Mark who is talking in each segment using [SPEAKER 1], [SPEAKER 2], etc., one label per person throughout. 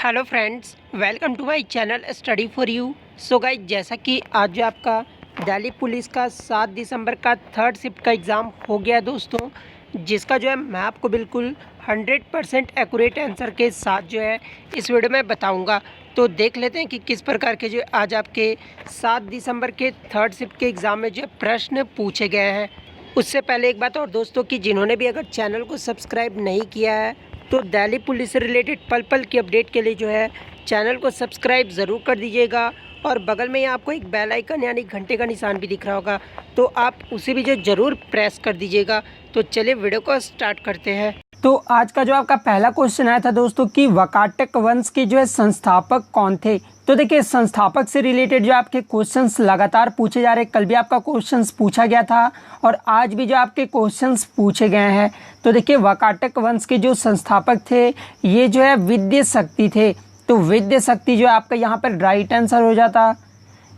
[SPEAKER 1] Hello friends, welcome to my channel study for you. So guys, जैसा कि आज जो आपका दिल्ली पुलिस का 7 दिसंबर का थर्ड शिफ्ट का एग्ज़ाम हो गया है दोस्तों, जिसका जो है मैं आपको बिल्कुल 100% एक्यूरेट आंसर के साथ जो है इस वीडियो में बताऊंगा। तो देख लेते हैं कि किस प्रकार के जो आज आपके 7 दिसंबर के थर्ड शिफ्ट के एग्ज़ाम में जो प्रश्न पूछे गए हैं। उससे पहले एक बात और दोस्तों, कि जिन्होंने भी अगर चैनल को सब्सक्राइब नहीं किया है तो दिल्ली पुलिस से रिलेटेड पल पल की अपडेट के लिए जो है चैनल को सब्सक्राइब ज़रूर कर दीजिएगा। और बगल में ही आपको एक बेल आइकन यानी घंटे का निशान भी दिख रहा होगा, तो आप उसे भी जो ज़रूर प्रेस कर दीजिएगा। तो चलिए वीडियो को स्टार्ट करते हैं। तो आज का जो आपका पहला क्वेश्चन आया था दोस्तों कि वाकाटक वंश के जो है संस्थापक कौन थे। तो देखिए, संस्थापक से रिलेटेड जो आपके क्वेश्चंस लगातार पूछे जा रहे हैं। कल भी आपका क्वेश्चंस पूछा गया था और आज भी जो आपके क्वेश्चंस पूछे गए हैं। तो देखिए, वाकाटक वंश के जो संस्थापक थे ये जो है विद्य शक्ति थे। तो विद्य शक्ति जो है आपका यहाँ पर राइट आंसर हो जाता।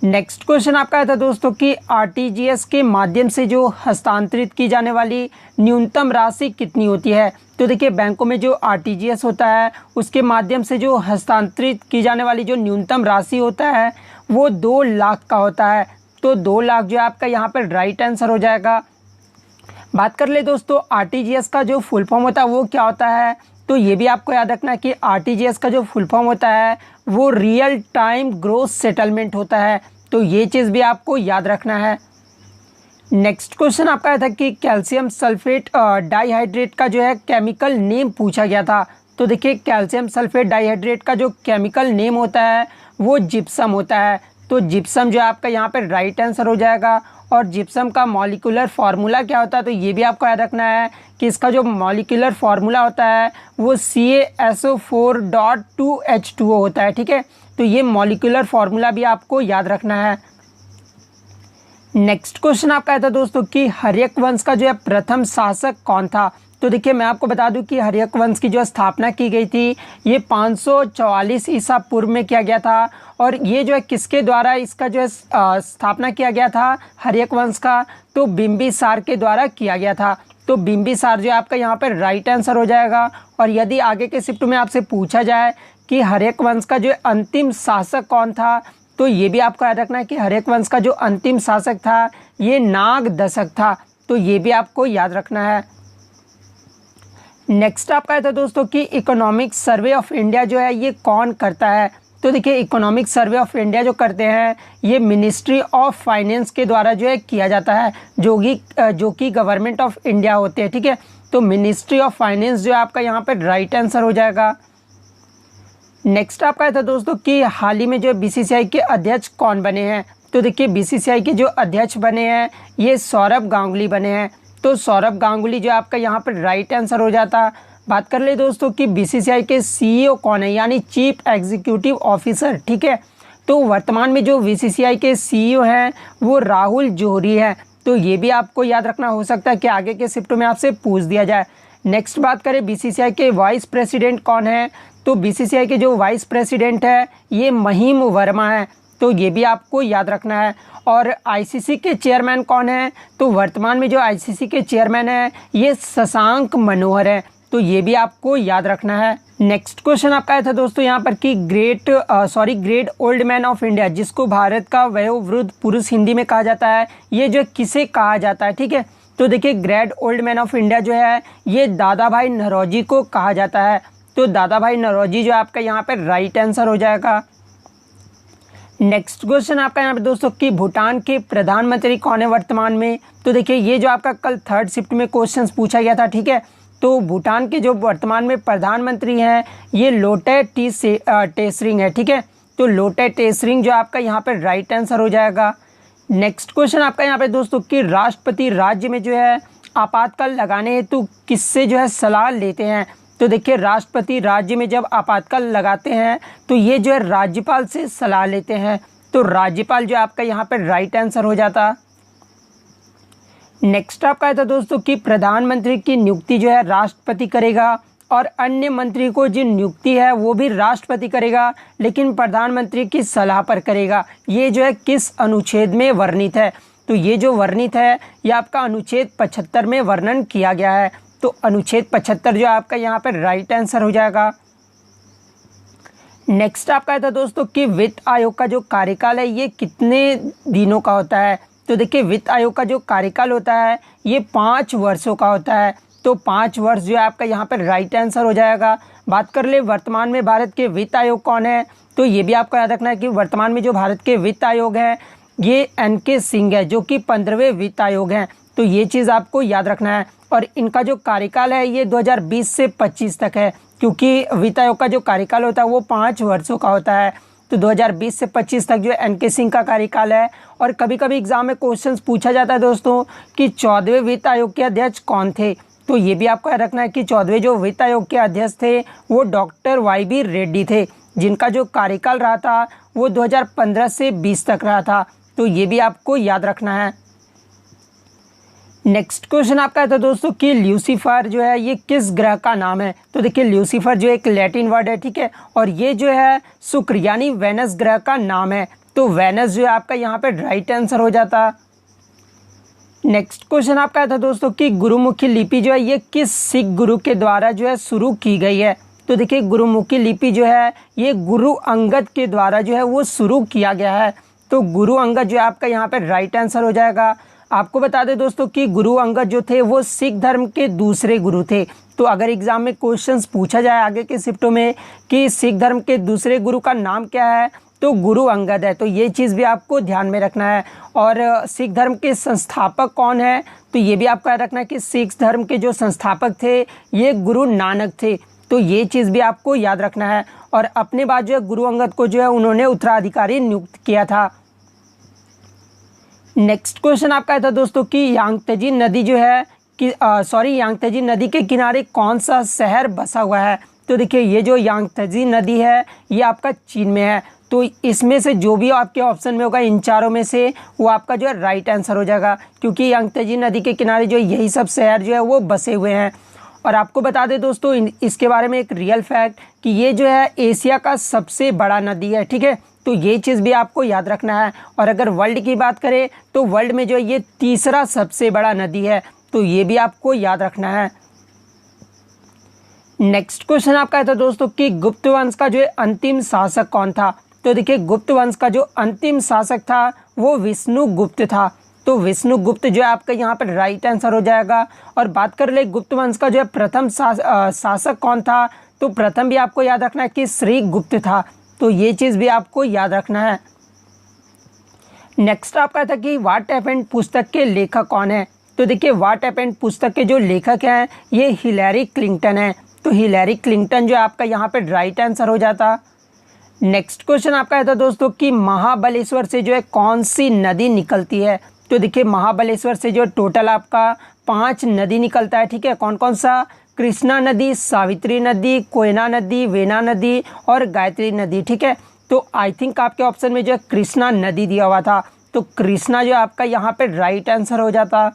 [SPEAKER 1] नेक्स्ट क्वेश्चन आपका था दोस्तों कि आरटीजीएस के माध्यम से जो हस्तांतरित की जाने वाली न्यूनतम राशि कितनी होती है। तो देखिए, बैंकों में जो आरटीजीएस होता है उसके माध्यम से जो हस्तांतरित की जाने वाली जो न्यूनतम राशि होता है वो 2 लाख का होता है। तो 2 लाख जो है आपका यहाँ पर राइट आंसर हो जाएगा। बात कर ले दोस्तों, आरटीजीएस का जो फुल फॉर्म होता है वो क्या होता है। तो ये भी आपको याद रखना है कि आरटीजीएस का जो फुल फॉर्म होता है वो रियल टाइम ग्रोस सेटलमेंट होता है। तो ये चीज़ भी आपको याद रखना है। नेक्स्ट क्वेश्चन आपका था कि कैल्शियम सल्फेट डाइहाइड्रेट का जो है केमिकल नेम पूछा गया था। तो देखिए, कैल्शियम सल्फेट डाइहाइड्रेट का जो केमिकल नेम होता है वो जिप्सम होता है। तो जिप्सम जो है आपका यहाँ पर राइट आंसर हो जाएगा। और जिप्सम का मॉलिक्यूलर फार्मूला क्या होता है, तो ये भी आपको याद रखना है कि इसका जो मॉलिक्यूलर फार्मूला होता है वो CaSO4.2H2O होता है। ठीक है, तो ये मॉलिक्यूलर फार्मूला भी आपको याद रखना है। नेक्स्ट क्वेश्चन आपका था दोस्तों कि हर्यक वंश का जो है प्रथम शासक कौन था। तो देखिए, मैं आपको बता दूं कि हर्यक वंश की जो स्थापना की गई थी ये 544 ईसा पूर्व में किया गया था। और ये जो है किसके द्वारा इसका जो है स्थापना किया गया था हर्यक वंश का, तो बिंबिसार के द्वारा किया गया था। तो बिंबिसार जो है आपका यहाँ पर राइट आंसर हो जाएगा। और यदि आगे के शिफ्ट में आपसे पूछा जाए कि हर्यक वंश का जो अंतिम शासक कौन था, तो ये भी आपको याद रखना है कि हर्यक वंश का जो अंतिम शासक था ये नाग दशक था। तो ये भी आपको याद रखना है। नेक्स्ट आपका था दोस्तों कि इकोनॉमिक सर्वे ऑफ इंडिया जो है ये कौन करता है। तो देखिए, इकोनॉमिक सर्वे ऑफ इंडिया जो करते हैं ये मिनिस्ट्री ऑफ फाइनेंस के द्वारा जो है किया जाता है, जो कि गवर्नमेंट ऑफ इंडिया होते हैं। ठीक है, तो मिनिस्ट्री ऑफ फाइनेंस जो है आपका यहाँ पर राइट आंसर हो जाएगा। नेक्स्ट आपका था दोस्तों कि हाल ही में जो बीसीसीआई के अध्यक्ष कौन बने हैं। तो देखिए, बीसीसीआई के जो अध्यक्ष बने हैं ये सौरभ गांगुली बने हैं। तो सौरभ गांगुली जो आपका यहाँ पर राइट आंसर हो जाता। बात कर ले दोस्तों कि बीसीसीआई के सीईओ कौन है, यानी चीफ एग्जीक्यूटिव ऑफिसर। ठीक है, तो वर्तमान में जो बीसीसीआई के सीईओ हैं वो राहुल जौहरी हैं। तो ये भी आपको याद रखना, हो सकता है कि आगे के शिफ्ट में आपसे पूछ दिया जाए। नेक्स्ट बात करें बीसीसीआई के वाइस प्रेसिडेंट कौन है। तो बीसीसीआई के जो वाइस प्रेसिडेंट है ये महिम वर्मा है। तो ये भी आपको याद रखना है। और आईसीसी के चेयरमैन कौन है, तो वर्तमान में जो आईसीसी के चेयरमैन है ये शशांक मनोहर है। तो ये भी आपको याद रखना है। नेक्स्ट क्वेश्चन आपका आया था दोस्तों यहाँ पर कि great old man of India, जिसको भारत का वयोवृद्ध पुरुष हिंदी में कहा जाता है, ये जो किसे कहा जाता है। ठीक है, तो देखिए, great old man of India जो है ये दादा भाई नौरोजी को कहा जाता है। तो दादा भाई नौरोजी जो आपका यहाँ पर राइट आंसर हो जाएगा। नेक्स्ट क्वेश्चन आपका यहाँ पे दोस्तों कि भूटान के प्रधानमंत्री कौन है वर्तमान में। तो देखिए, ये जो आपका कल थर्ड शिफ्ट में क्वेश्चंस पूछा गया था। ठीक है, तो भूटान के जो वर्तमान में प्रधानमंत्री हैं ये लोटे टेसरिंग है। ठीक है, तो लोटे टेसरिंग जो आपका यहाँ पर राइट आंसर हो जाएगा। नेक्स्ट क्वेश्चन आपका यहाँ पे दोस्तों कि राष्ट्रपति राज्य में जो है आपातकाल लगाने हेतु किससे जो है सलाह लेते हैं। तो देखिए, राष्ट्रपति राज्य में जब आपातकाल लगाते हैं तो ये जो है राज्यपाल से सलाह लेते हैं। तो राज्यपाल जो आपका यहाँ पर राइट आंसर हो जाता। नेक्स्ट आपका था दोस्तों कि प्रधानमंत्री की नियुक्ति जो है राष्ट्रपति करेगा और अन्य मंत्री को जो नियुक्ति है वो भी राष्ट्रपति करेगा, लेकिन प्रधानमंत्री की सलाह पर करेगा। ये जो है किस अनुच्छेद में वर्णित है। तो ये जो वर्णित है ये आपका अनुच्छेद 75 में वर्णन किया गया है। तो अनुच्छेद 75 जो आपका यहाँ पर राइट आंसर हो जाएगा। नेक्स्ट आपका था दोस्तों कि वित्त आयोग का जो कार्यकाल है ये कितने दिनों का होता है। तो देखिए वित्त आयोग का जो कार्यकाल होता है ये 5 वर्षों का होता है। तो 5 वर्ष जो है आपका यहाँ पर राइट आंसर हो जाएगा। बात कर ले वर्तमान में भारत के वित्त आयोग कौन है, तो ये भी आपको याद रखना है कि वर्तमान में जो भारत के वित्त आयोग है ये NK सिंह है जो कि 15वें वित्त आयोग हैं। तो ये चीज़ आपको याद रखना है। और इनका जो कार्यकाल है ये 2020 से 25 तक है, क्योंकि वित्त आयोग का जो कार्यकाल होता है वो 5 वर्षों का होता है। तो 2020 से 25 तक जो NK सिंह का कार्यकाल है। और कभी कभी एग्जाम में क्वेश्चंस पूछा जाता है दोस्तों कि 14वें वित्त आयोग के अध्यक्ष कौन थे। तो ये भी आपको याद रखना है कि 14वें जो वित्त आयोग के अध्यक्ष थे वो डॉक्टर YB रेड्डी थे, जिनका जो कार्यकाल रहा था वो 2015 से 20 तक रहा था। तो ये भी आपको याद रखना है। नेक्स्ट क्वेश्चन आपका था दोस्तों कि ल्यूसीफर जो है ये किस ग्रह का नाम है। तो देखिए ल्यूसीफर जो एक लैटिन वर्ड है, ठीक है, और ये जो है शुक्र यानी वेनस ग्रह का नाम है। तो वेनस जो है आपका यहाँ पे राइट आंसर हो जाता। नेक्स्ट क्वेश्चन आपका था दोस्तों कि गुरुमुखी लिपि जो है ये किस सिख गुरु के द्वारा जो है शुरू की गई है। तो देखिए गुरुमुखी लिपि जो है ये गुरु अंगद के द्वारा जो है वो शुरू किया गया है। तो गुरु अंगद जो है आपका यहाँ पे राइट आंसर हो जाएगा। आपको बता दें दोस्तों कि गुरु अंगद जो थे वो सिख धर्म के दूसरे गुरु थे। तो अगर एग्जाम में क्वेश्चंस पूछा जाए आगे के शिफ्टों में कि सिख धर्म के दूसरे गुरु का नाम क्या है, तो गुरु अंगद है। तो ये चीज़ भी आपको ध्यान में रखना है। और सिख धर्म के संस्थापक कौन है, तो ये भी आपको याद रखना है कि सिख धर्म के जो संस्थापक थे ये गुरु नानक थे। तो ये चीज़ भी आपको याद रखना है। और अपने बाद जो है गुरु अंगद को जो है उन्होंने उत्तराधिकारी नियुक्त किया था। नेक्स्ट क्वेश्चन आपका था दोस्तों कि यांगत्जे नदी जो है कि यांगत्जे नदी के किनारे कौन सा शहर बसा हुआ है। तो देखिए ये जो यांगत्जे नदी है ये आपका चीन में है। तो इसमें से जो भी आपके ऑप्शन में होगा इन चारों में से वो आपका जो है राइट आंसर हो जाएगा, क्योंकि यांगत्जे नदी के किनारे जो यही सब शहर जो है वो बसे हुए हैं। और आपको बता दें दोस्तों इसके बारे में एक रियल फैक्ट कि ये जो है एशिया का सबसे बड़ा नदी है, ठीक है। तो ये चीज़ भी आपको याद रखना है। और अगर वर्ल्ड की बात करें तो वर्ल्ड में जो है ये तीसरा सबसे बड़ा नदी है। तो ये भी आपको याद रखना है। नेक्स्ट क्वेश्चन आपका था दोस्तों कि गुप्त वंश का जो है अंतिम शासक कौन था। तो देखिए गुप्त वंश का जो अंतिम शासक था वो विष्णुगुप्त था। तो विष्णुगुप्त जो है आपका यहाँ पर राइट आंसर हो जाएगा। और बात कर ले गुप्त वंश का जो है प्रथम शासक कौन था, तो प्रथम भी आपको याद रखना है कि श्रीगुप्त था। तो ये चीज़ भी आपको याद रखना है। नेक्स्ट आपका था कि व्हाट हैपेंड पुस्तक के लेखक कौन है। तो देखिए व्हाट हैपेंड पुस्तक के जो लेखक हैं ये हिलैरी क्लिंटन है। तो हिलैरी क्लिंटन जो आपका यहाँ पे राइट आंसर हो जाता। नेक्स्ट क्वेश्चन आपका था दोस्तों कि महाबलेश्वर से जो है कौन सी नदी निकलती है। तो देखिए महाबलेश्वर से जो टोटल आपका 5 नदी निकलता है, ठीक है। कौन कौन सा, कृष्णा नदी, सावित्री नदी, कोयना नदी, वेना नदी और गायत्री नदी, ठीक है। तो आई थिंक आपके ऑप्शन में जो है कृष्णा नदी दिया हुआ था। तो कृष्णा जो आपका यहाँ पे राइट आंसर हो जाता।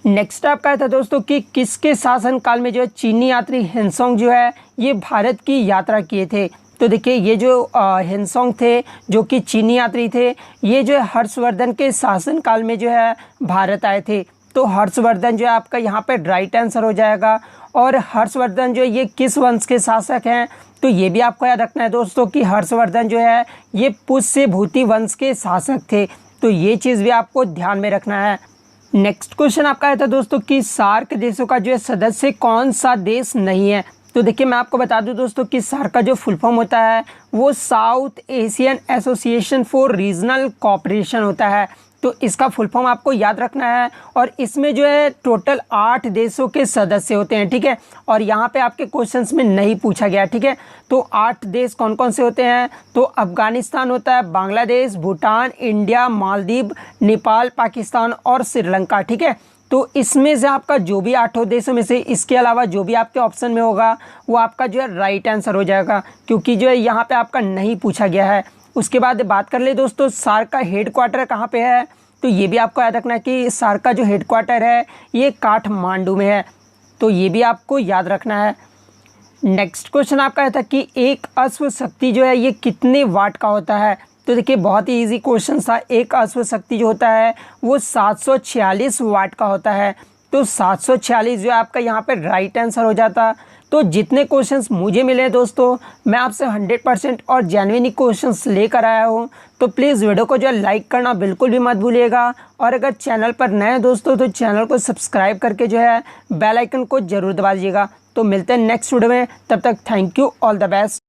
[SPEAKER 1] नेक्स्ट आपका था दोस्तों कि किसके शासनकाल में जो है चीनी यात्री हेनसोंग जो है ये भारत की यात्रा किए थे। तो देखिए ये जो हेनसोंग थे जो कि चीनी यात्री थे, ये जो है हर्षवर्धन के शासनकाल में जो है भारत आए थे। तो हर्षवर्धन जो है आपका यहाँ पे राइट आंसर हो जाएगा। और हर्षवर्धन जो ये किस वंश के शासक हैं, तो ये भी आपको याद रखना है दोस्तों कि हर्षवर्धन जो है ये पुष्यभूति वंश के शासक थे। तो ये चीज़ भी आपको ध्यान में रखना है। नेक्स्ट क्वेश्चन आपका था दोस्तों कि सार्क देशों का जो है सदस्य कौन सा देश नहीं है। तो देखिए मैं आपको बता दूं दोस्तों कि सार्क का जो फुल फॉर्म होता है वो south Asian association for regional cooperation होता है। तो इसका फुल फॉर्म आपको याद रखना है। और इसमें जो है टोटल 8 देशों के सदस्य होते हैं, ठीक है। और यहाँ पे आपके क्वेश्चंस में नहीं पूछा गया, ठीक है। तो 8 देश कौन कौन से होते हैं, तो अफगानिस्तान होता है, बांग्लादेश, भूटान, इंडिया, मालदीव, नेपाल, पाकिस्तान और श्रीलंका, ठीक है। तो इसमें से आपका जो भी 8 देशों में से इसके अलावा जो भी आपके ऑप्शन में होगा वो आपका जो है राइट आंसर हो जाएगा, क्योंकि जो है यहाँ पे आपका नहीं पूछा गया है। उसके बाद बात कर ले दोस्तों सार्क का हेड क्वार्टर कहाँ पे है। तो ये भी आपको याद रखना है कि सार्क का जो हेड क्वार्टर है ये काठमांडू में है। तो ये भी आपको याद रखना है। नेक्स्ट क्वेश्चन आपका था कि एक अश्व शक्ति जो है ये कितने वाट का होता है। तो देखिए बहुत ही इजी क्वेश्चन था। एक अश्व शक्ति जो होता है वो 746 वाट का होता है। तो 746 जो है आपका यहाँ पे राइट आंसर हो जाता, तो जितने क्वेश्चंस मुझे मिले हैं दोस्तों, मैं आपसे 100% और जेन्युइन क्वेश्चंस लेकर आया हूँ। तो प्लीज़ वीडियो को जो है लाइक करना बिल्कुल भी मत भूलिएगा, और अगर चैनल पर नए हैं दोस्तों तो चैनल को सब्सक्राइब करके जो है बेल आइकन को ज़रूर दबा दीजिएगा। तो मिलते हैं नेक्स्ट वीडियो में, तब तक thank you, all the best.